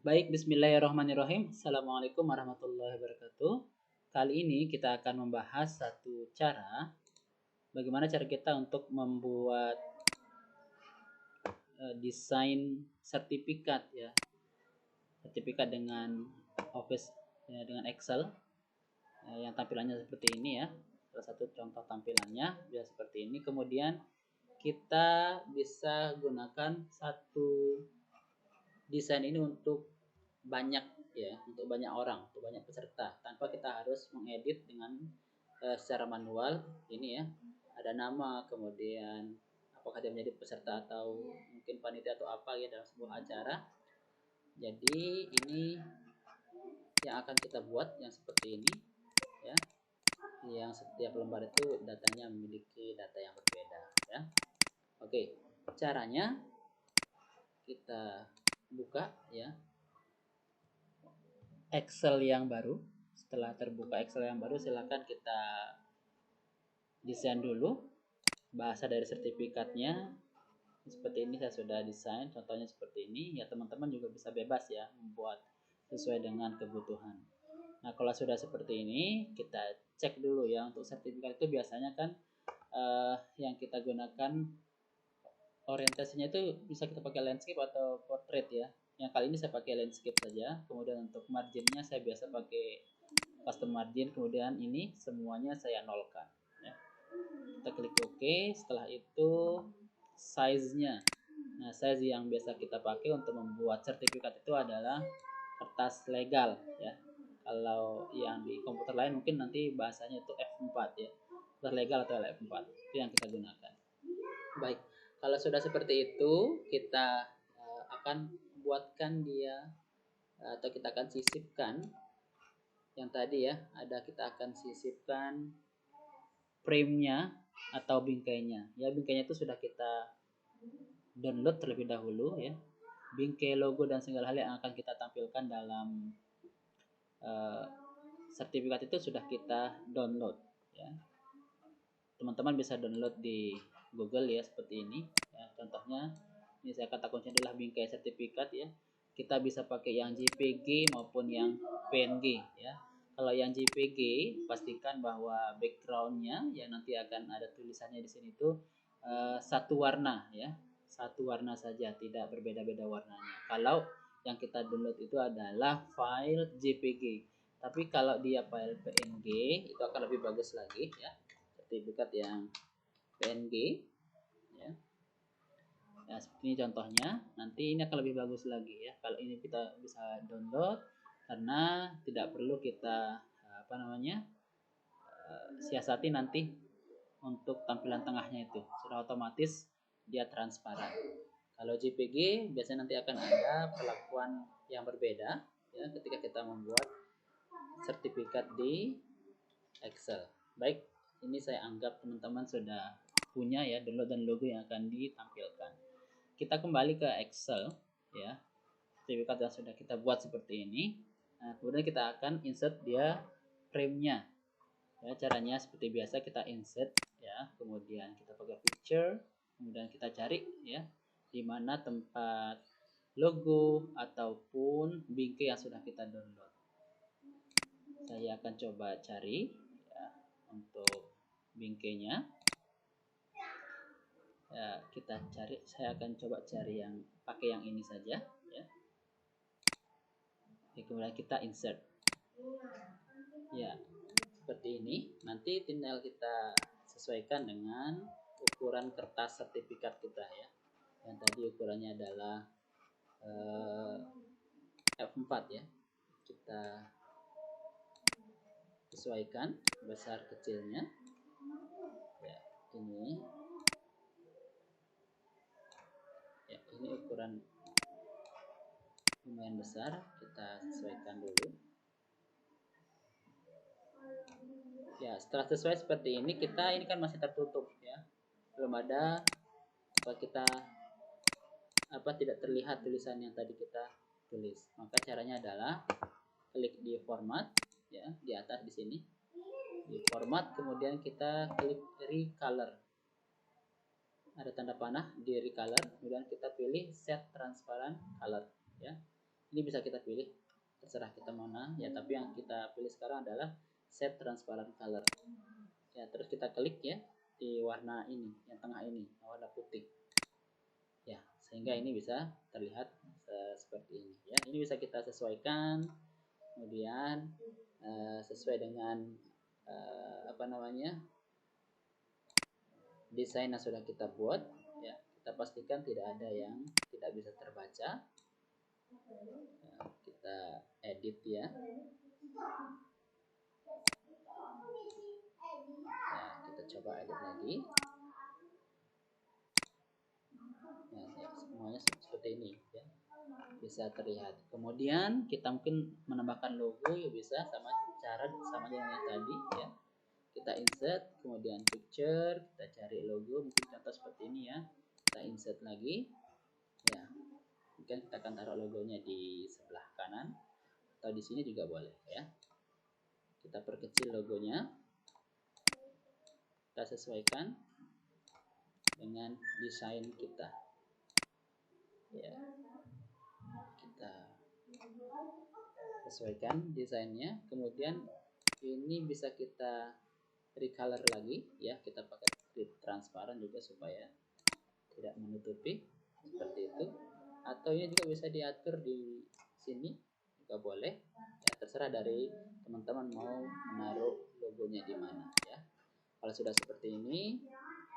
Baik, bismillahirrahmanirrahim. Assalamualaikum warahmatullahi wabarakatuh. Kali ini kita akan membahas satu cara, bagaimana cara kita untuk membuat desain sertifikat ya. Sertifikat dengan Office ya, dengan Excel yang tampilannya seperti ini ya. Salah satu contoh tampilannya bisa seperti ini. Kemudian kita bisa gunakan satu desain ini untuk banyak ya, untuk banyak orang, untuk banyak peserta, tanpa kita harus mengedit dengan secara manual. Ini ya, ada nama, kemudian apakah dia menjadi peserta atau mungkin panitia atau apa ya dalam sebuah acara. Jadi ini yang akan kita buat yang seperti ini ya, yang setiap lembar itu datanya memiliki data yang berbeda ya. Oke, caranya kita buka ya Excel yang baru. Setelah terbuka Excel yang baru, silakan kita desain dulu bahasa dari sertifikatnya. Seperti ini saya sudah desain, contohnya seperti ini. Ya teman-teman juga bisa bebas ya membuat sesuai dengan kebutuhan. Nah kalau sudah seperti ini, kita cek dulu ya. Untuk sertifikat itu biasanya kan yang kita gunakan orientasinya itu bisa kita pakai landscape atau portrait ya. Yang kali ini saya pakai landscape saja. Kemudian untuk marginnya saya biasa pakai custom margin. Kemudian ini semuanya saya nolkan ya. Kita klik OK. Setelah itu size-nya, nah size yang biasa kita pakai untuk membuat sertifikat itu adalah kertas legal ya. Kalau yang di komputer lain mungkin nanti bahasanya itu F4 ya, kertas legal atau F4 itu yang kita gunakan. Baik, kalau sudah seperti itu kita akan buatkan dia atau kita akan sisipkan yang tadi ya, ada kita akan sisipkan frame-nya atau bingkainya. Ya bingkainya itu sudah kita download terlebih dahulu ya. Bingkai, logo dan segala hal yang akan kita tampilkan dalam uh, sertifikat itu sudah kita download ya. Teman-teman bisa download di Google ya seperti ini ya. Contohnya ini saya kata kunci adalah bingkai sertifikat ya. Kita bisa pakai yang JPG maupun yang PNG ya. Kalau yang JPG pastikan bahwa backgroundnya yang nanti akan ada tulisannya di sini itu satu warna ya, satu warna saja, tidak berbeda-beda warnanya. Kalau yang kita download itu adalah file JPG, tapi kalau dia file PNG itu akan lebih bagus lagi ya, sertifikat yang PNG ya. Ya seperti ini contohnya. Nanti ini akan lebih bagus lagi ya kalau ini kita bisa download, karena tidak perlu kita siasati nanti untuk tampilan tengahnya itu sudah otomatis dia transparan. Kalau JPG biasanya nanti akan ada perlakuan yang berbeda ya ketika kita membuat sertifikat di Excel. Baik, ini saya anggap teman-teman sudah punya ya download dan logo yang akan ditampilkan. Kita kembali ke Excel ya. Sertifikat yang sudah kita buat seperti ini. Nah, kemudian kita akan insert dia frame-nya. Ya, caranya seperti biasa kita insert ya, kemudian kita pakai picture, kemudian kita cari ya di mana tempat logo ataupun bingkai yang sudah kita download. Saya akan coba cari ya untuk bingkainya. Ya, kita cari, saya akan coba cari yang pakai yang ini saja ya. Oke, kemudian kita insert. Ya, seperti ini. Nanti tinggal kita sesuaikan dengan ukuran kertas sertifikat kita ya. Yang tadi ukurannya adalah F4 ya. Kita sesuaikan besar kecilnya. Ya, ini. Ya, ini ukuran lumayan besar, kita sesuaikan dulu. Ya, setelah sesuai seperti ini, kita ini kan masih tertutup ya, belum ada tidak terlihat tulisan yang tadi kita tulis. Maka caranya adalah klik di format ya, di atas di sini di format, kemudian kita klik recolor, ada tanda panah di recolor, kemudian kita pilih set transparent color ya. Ini bisa kita pilih, terserah kita mana ya, tapi yang kita pilih sekarang adalah set transparent color ya. Terus kita klik ya di warna ini, yang tengah ini, warna putih ya, sehingga ini bisa terlihat seperti ini ya. Ini bisa kita sesuaikan, kemudian sesuai dengan apa namanya, desain yang sudah kita buat ya. Kita pastikan tidak ada yang tidak bisa terbaca. Kita edit ya. Kita coba edit lagi. Semuanya seperti ini ya, bisa terlihat. Kemudian kita mungkin menambahkan logo ya, bisa sama dengan yang tadi ya. Kita insert, kemudian picture, kita cari logo, mungkin contoh seperti ini ya. Kita insert lagi ya. Mungkin kita akan taruh logonya di sebelah kanan atau di sini juga boleh ya. Kita perkecil logonya, kita sesuaikan dengan desain kita ya. Kita sesuaikan desainnya, kemudian ini bisa kita recolor lagi ya. Kita pakai transparan juga supaya tidak menutupi seperti itu, atau ini juga bisa diatur di sini juga boleh ya, terserah dari teman-teman mau menaruh logonya di mana ya. Kalau sudah seperti ini,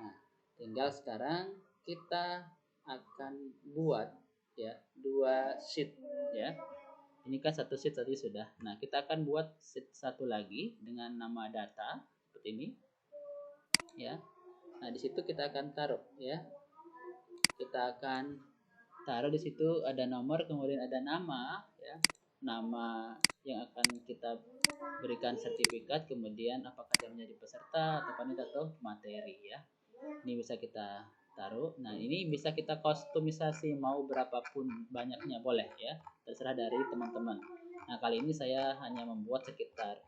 nah tinggal sekarang kita akan buat ya 2 sheet ya. Ini kan 1 sheet tadi sudah. Nah, kita akan buat sheet 1 lagi dengan nama data seperti ini ya. Nah, di situ kita akan taruh ya. Kita akan taruh di situ ada nomor, kemudian ada nama ya. Nama yang akan kita berikan sertifikat, kemudian apakah dia menjadi peserta atau panitia atau materi ya. Ini bisa kita taruh. Nah, ini bisa kita kustomisasi, mau berapapun banyaknya boleh ya, terserah dari teman-teman. Nah, kali ini saya hanya membuat sekitar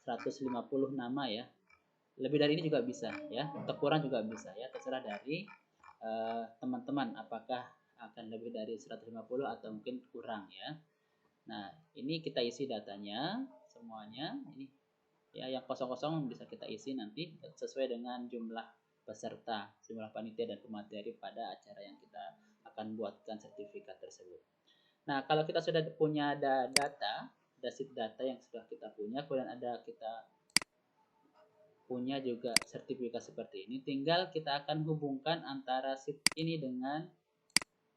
150 nama ya. Lebih dari ini juga bisa ya, atau kurang juga bisa ya, terserah dari teman-teman apakah akan lebih dari 150 atau mungkin kurang ya. Nah, ini kita isi datanya semuanya. Ini ya, yang kosong-kosong bisa kita isi nanti sesuai dengan jumlah peserta, jumlah panitia dan pemateri pada acara yang kita akan buatkan sertifikat tersebut. Nah, kalau kita sudah punya data, sheet data yang sudah kita punya, kemudian ada kita punya juga sertifikat seperti ini, tinggal kita akan hubungkan antara sheet ini dengan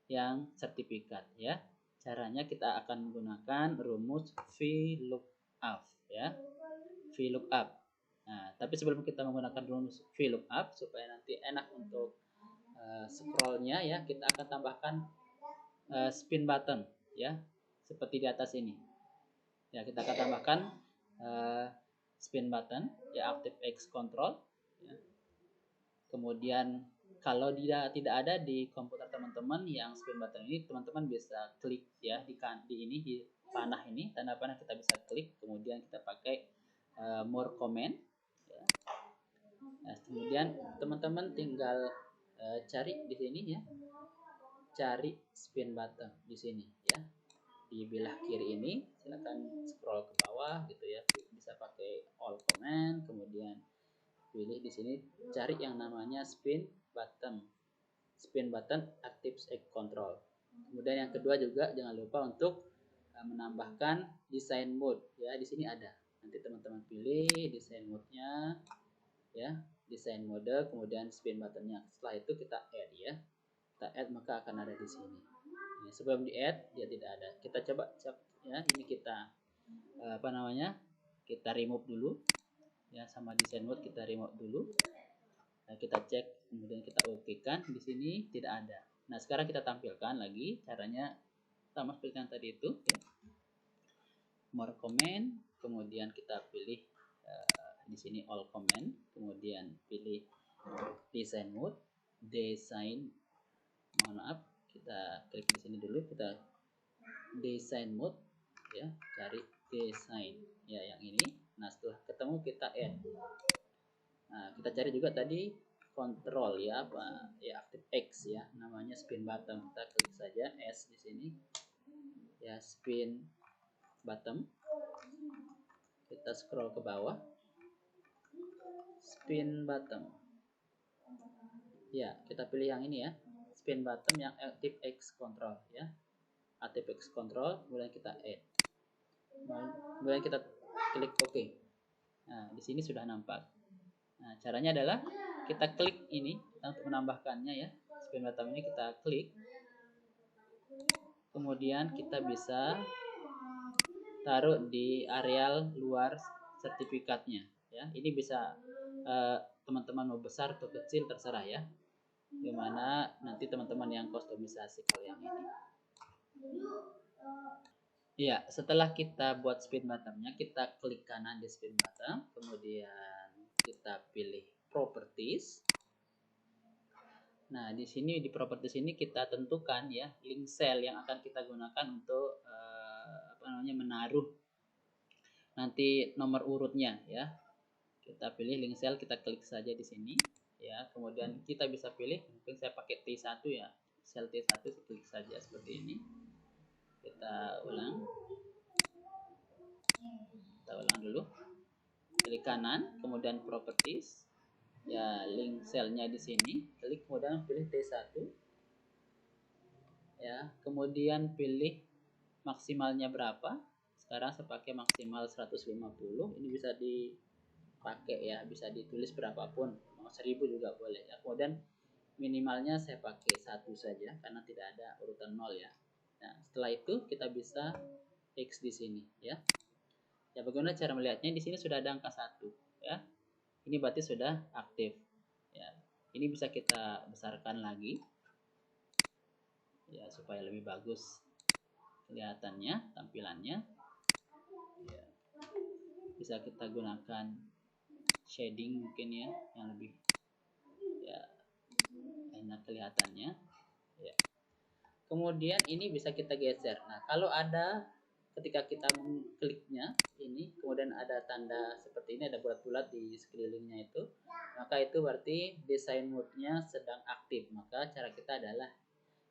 yang sertifikat ya. Caranya kita akan menggunakan rumus VLOOKUP ya. VLOOKUP. Nah, tapi sebelum kita menggunakan rumus VLOOKUP supaya nanti enak untuk scrollnya ya, kita akan tambahkan spin button ya, seperti di atas ini. Ya, kita akan tambahkan spin button ya, ActiveX control ya. Kemudian kalau tidak ada di komputer teman-teman yang spin button ini, teman-teman bisa klik ya di ini, di panah ini, tanda panah kita bisa klik, kemudian kita pakai more comment ya. Nah, kemudian teman-teman tinggal cari di sini ya, cari spin button di sini ya, di belah kiri ini. Silakan scroll ke bawah gitu ya, bisa pakai all command, kemudian pilih di sini, cari yang namanya spin button ActiveX control. Kemudian yang kedua juga jangan lupa untuk menambahkan design mode ya, di sini ada. Nanti teman-teman pilih design mode-nya ya, design mode, kemudian spin buttonnya. Setelah itu kita add ya, kita add maka akan ada di sini. Ini sebelum di add dia tidak ada. Kita coba cek ya, ini kita apa namanya, kita remove dulu ya, sama design mode kita remove dulu. Nah, kita cek, kemudian kita oke kan, di sini tidak ada. Nah, sekarang kita tampilkan lagi caranya sama seperti yang tadi itu ya. More comment, kemudian kita pilih di sini all comment, kemudian pilih design mode, mohon maaf, kita klik di sini dulu, kita design mode ya, cari design ya yang ini. Nah, setelah ketemu kita add. Nah, kita cari juga tadi control ya, apa ya, ActiveX ya, namanya spin button. Kita klik saja S di sini ya, spin bottom. Kita scroll ke bawah, spin bottom. Ya, kita pilih yang ini ya, spin bottom yang active X control ya, active X control. Kemudian kita add, kemudian kita klik OK. Nah, di sini sudah nampak. Nah, caranya adalah kita klik ini untuk menambahkannya ya, spin bottom ini kita klik, kemudian kita bisa taruh di areal luar sertifikatnya ya. Ini bisa teman-teman mau besar atau kecil terserah ya, gimana nanti teman-teman yang kustomisasi kalau yang ini. Ya, setelah kita buat spin bottomnya, kita klik kanan di spin bottom, kemudian kita pilih properties. Nah, di sini di properties ini kita tentukan ya link cell yang akan kita gunakan untuk menaruh nanti nomor urutnya ya. Kita pilih link cell, kita klik saja di sini ya. Kemudian kita bisa pilih, mungkin saya pakai T1 ya. Sel T1 saya klik saja seperti ini. Kita ulang. Kita ulang dulu. Klik kanan, kemudian properties. Ya, link cell-nya di sini. Klik kemudian pilih T1. Ya, kemudian pilih maksimalnya berapa. Sekarang saya pakai maksimal 150. Ini bisa dipakai ya, bisa ditulis berapapun, mau 1000 juga boleh ya. Kemudian minimalnya saya pakai 1 saja karena tidak ada urutan 0 ya. Nah, setelah itu kita bisa X di sini ya. Ya, bagaimana cara melihatnya? Di sini sudah ada angka 1 ya. Ini berarti sudah aktif ya. Ini bisa kita besarkan lagi ya supaya lebih bagus kelihatannya, tampilannya ya. Bisa kita gunakan shading mungkin ya yang lebih ya enak kelihatannya ya. Kemudian ini bisa kita geser. Nah, kalau ada ketika kita mengkliknya ini, kemudian ada tanda seperti ini, ada bulat-bulat di sekelilingnya itu, maka itu berarti design mode-nya sedang aktif. Maka cara kita adalah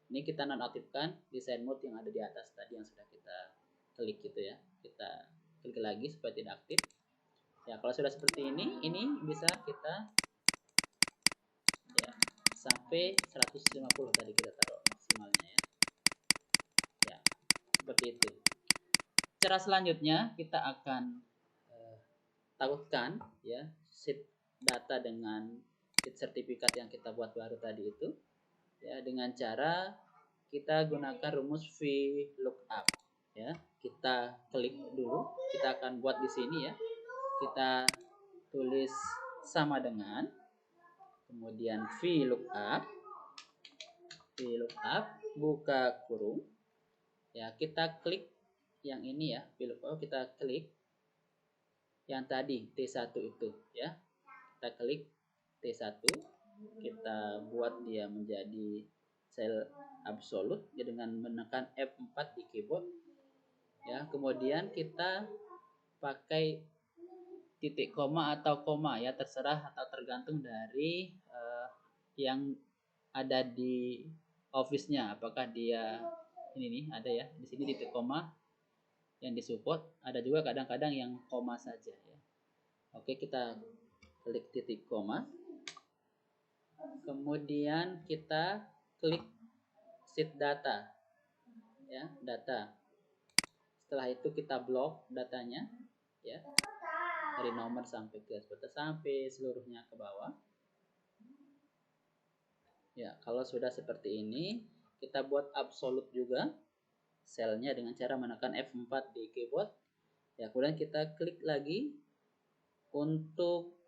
ini kita nonaktifkan design mode yang ada di atas tadi yang sudah kita klik gitu ya. Kita klik lagi supaya tidak aktif. Ya, kalau sudah seperti ini bisa kita ya sampai 150 tadi kita taruh maksimalnya ya. Ya, seperti itu. Cara selanjutnya kita akan tautkan ya sheet data dengan sheet sertifikat yang kita buat baru tadi itu ya, dengan cara kita gunakan rumus VLOOKUP ya. Kita klik dulu, kita akan buat di sini ya. Kita tulis sama dengan, kemudian VLOOKUP buka kurung ya, kita klik yang ini ya, kita klik yang tadi T1 itu ya. Kita klik T1, kita buat dia menjadi sel absolut ya dengan menekan F4 di keyboard ya. Kemudian kita pakai titik koma atau koma ya, terserah atau tergantung dari yang ada di office-nya, apakah dia ini nih ada ya di sini titik koma yang disupport, ada juga kadang-kadang yang koma saja ya. Oke, kita klik titik koma, kemudian kita klik sheet data ya, data. Setelah itu kita blok datanya ya, dari nomor sampai ke sampai seluruhnya ke bawah ya. Kalau sudah seperti ini, kita buat absolut juga selnya dengan cara menekan F4 di keyboard ya. Kemudian kita klik lagi untuk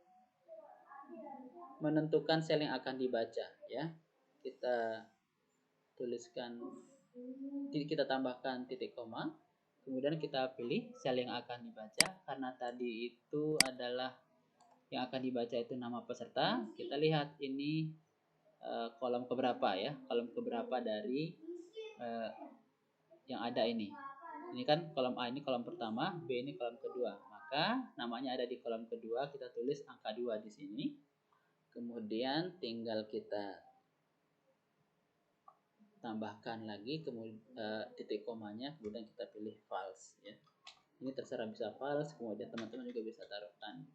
menentukan sel yang akan dibaca ya. Kita tuliskan, kita tambahkan titik koma, kemudian kita pilih sel yang akan dibaca. Karena tadi itu adalah yang akan dibaca itu nama peserta, kita lihat ini kolom keberapa ya, kolom keberapa dari yang ada ini. Ini kan kolom A, ini kolom pertama, B ini kolom kedua. Maka namanya ada di kolom kedua, kita tulis angka 2 di sini. Kemudian tinggal kita tambahkan lagi kemudian titik komanya, kemudian kita pilih false ya. Ini terserah, bisa false, kemudian teman-teman juga bisa taruhkan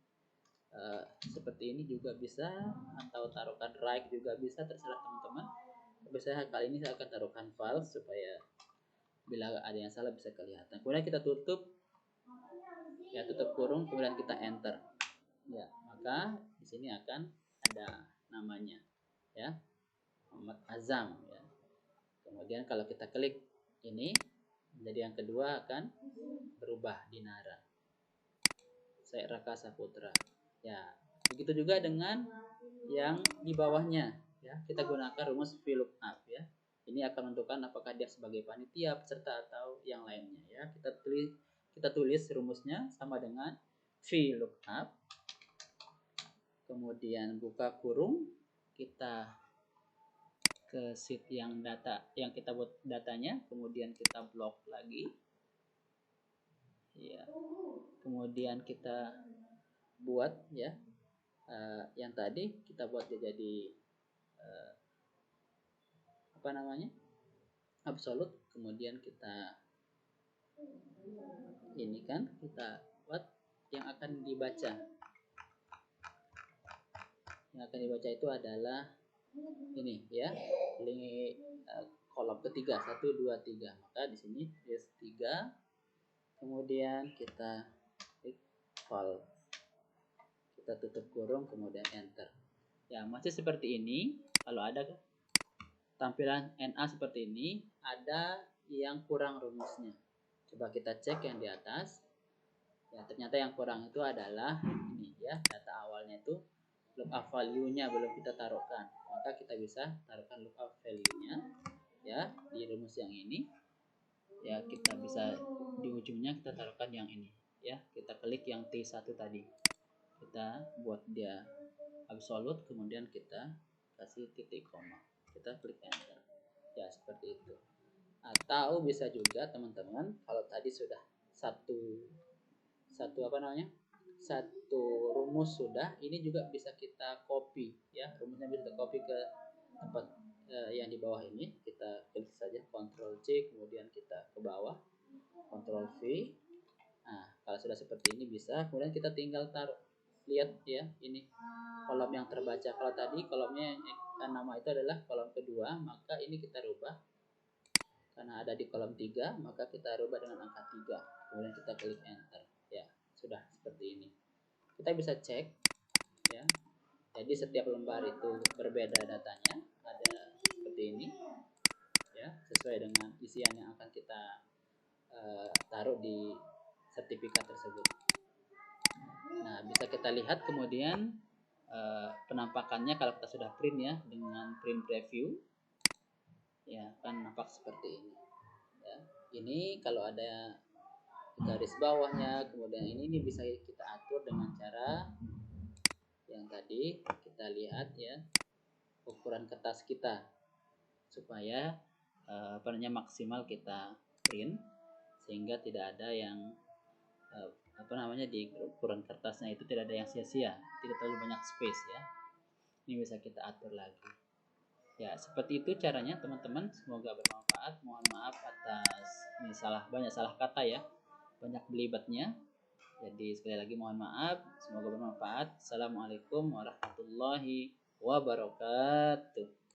seperti ini juga bisa, atau taruhkan right juga bisa, terserah teman-teman. Tapi saya kali ini saya akan taruhkan false supaya bila ada yang salah bisa kelihatan. Kemudian kita tutup ya, tutup kurung, kemudian kita enter ya, maka di sini akan ada namanya ya, Muhammad Azam ya. Kemudian kalau kita klik ini, jadi yang kedua akan berubah Dinara Syed Raka Saputra ya. Begitu juga dengan yang di bawahnya ya, kita gunakan rumus VLOOKUP ya. Ini akan menentukan apakah dia sebagai panitia, peserta, atau yang lainnya ya. Kita tulis rumusnya sama dengan VLOOKUP, kemudian buka kurung, kita ke sheet yang kita buat datanya, kemudian kita blok lagi ya, kemudian kita buat ya yang tadi kita buat dia jadi apa namanya, absolut, kemudian kita ini kan kita buat yang akan dibaca. Yang akan dibaca itu adalah ini ya, link kolom ketiga 1 2 3. Maka di sini list 3, kemudian kita klik file, kita tutup kurung, kemudian enter ya. Masih seperti ini. Kalau ada tampilan NA seperti ini, ada yang kurang rumusnya. Coba kita cek yang di atas ya, ternyata yang kurang itu adalah ini ya, data awalnya itu lookup value-nya belum kita taruhkan, maka kita bisa taruhkan lookup value-nya ya di rumus yang ini ya. Kita bisa di ujungnya kita taruhkan yang ini ya, kita klik yang T1 tadi, kita buat dia absolut, kemudian kita kasih titik koma, kita klik enter ya, seperti itu. Atau bisa juga teman-teman, kalau tadi sudah satu rumus sudah, ini juga bisa kita copy ya, rumusnya bisa kita copy ke tempat yang di bawah ini. Kita klik saja Ctrl C, kemudian kita ke bawah Ctrl V. Nah, kalau sudah seperti ini bisa, kemudian kita tinggal taruh, lihat ya, ini kolom yang terbaca. Kalau tadi kolomnya yang nama itu adalah kolom kedua, maka ini kita rubah karena ada di kolom 3, maka kita rubah dengan angka 3, kemudian kita klik enter ya, sudah seperti ini. Kita bisa cek ya, jadi setiap lembar itu berbeda datanya, ada seperti ini ya, sesuai dengan isian yang akan kita taruh di sertifikat tersebut. Nah, bisa kita lihat kemudian penampakannya kalau kita sudah print ya, dengan print preview ya, kan nampak seperti ini ya. Ini kalau ada garis bawahnya, kemudian ini bisa kita atur dengan cara yang tadi kita lihat ya, ukuran kertas kita supaya maksimal kita print, sehingga tidak ada yang di ukuran kertasnya itu tidak ada yang sia-sia, tidak terlalu banyak space ya. Ini bisa kita atur lagi ya. Seperti itu caranya teman-teman, semoga bermanfaat. Mohon maaf atas ini banyak salah kata ya, banyak belibetnya. Jadi sekali lagi mohon maaf, semoga bermanfaat. Assalamualaikum warahmatullahi wabarakatuh.